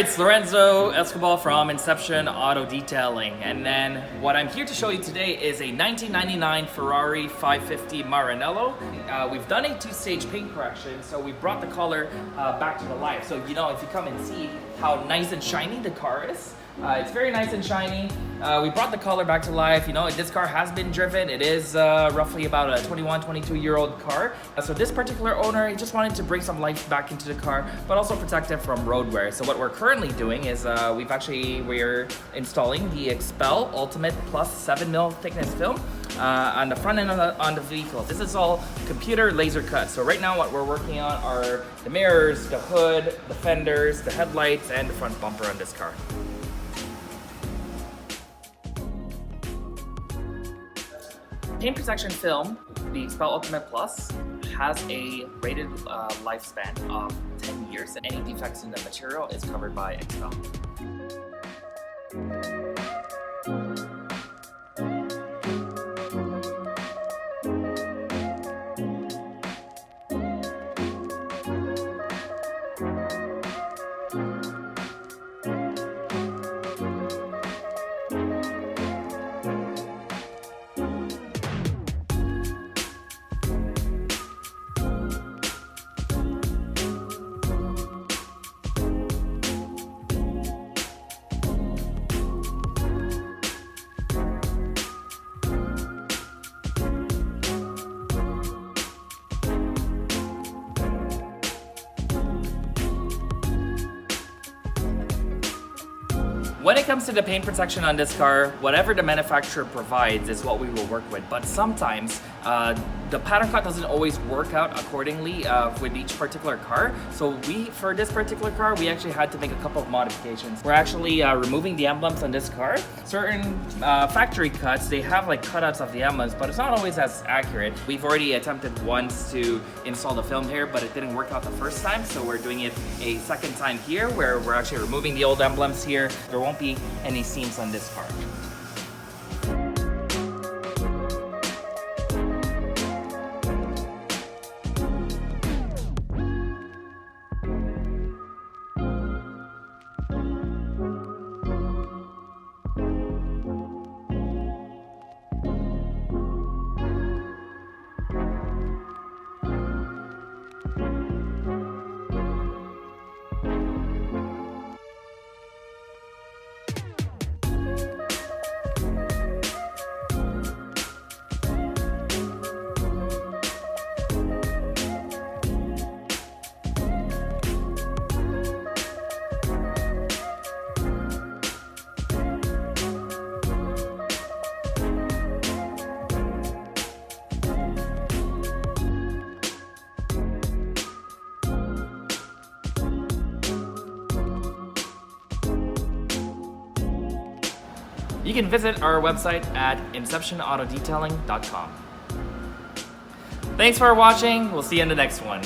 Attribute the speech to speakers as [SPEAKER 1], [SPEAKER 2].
[SPEAKER 1] it's Lorenzo Escobar from Inception Auto Detailing, and then what I'm here to show you today is a 1999 Ferrari 550 Maranello. We've done a two-stage paint correction, so we brought the color back to the life. So you know, if you come and see how nice and shiny the car is, it's very nice and shiny. We brought the color back to life. You know, this car has been driven. It is roughly about a 21, 22-year-old car. So this particular owner, he just wanted to bring some life back into the car, but also protect it from road wear. So what we're currently doing is we're installing the XPEL Ultimate Plus 7mm thickness film on the front end on the vehicle. This is all computer laser cut. So right now what we're working on are the mirrors, the hood, the fenders, the headlights, and the front bumper on this car. Paint protection film, the XPEL Ultimate Plus, has a rated lifespan of 10 years. Any defects in the material is covered by XPEL. When it comes to the paint protection on this car, whatever the manufacturer provides is what we will work with. But sometimes the pattern cut doesn't always work out accordingly with each particular car. So for this particular car, we actually had to make a couple of modifications. We're actually removing the emblems on this car. Certain factory cuts, they have like cutouts of the emblems, but it's not always as accurate. We've already attempted once to install the film here, but it didn't work out the first time. So we're doing it a second time here, where we're actually removing the old emblems here. There won't be any seams on this car. You can visit our website at inceptionautodetailing.com. Thanks for watching. We'll see you in the next one.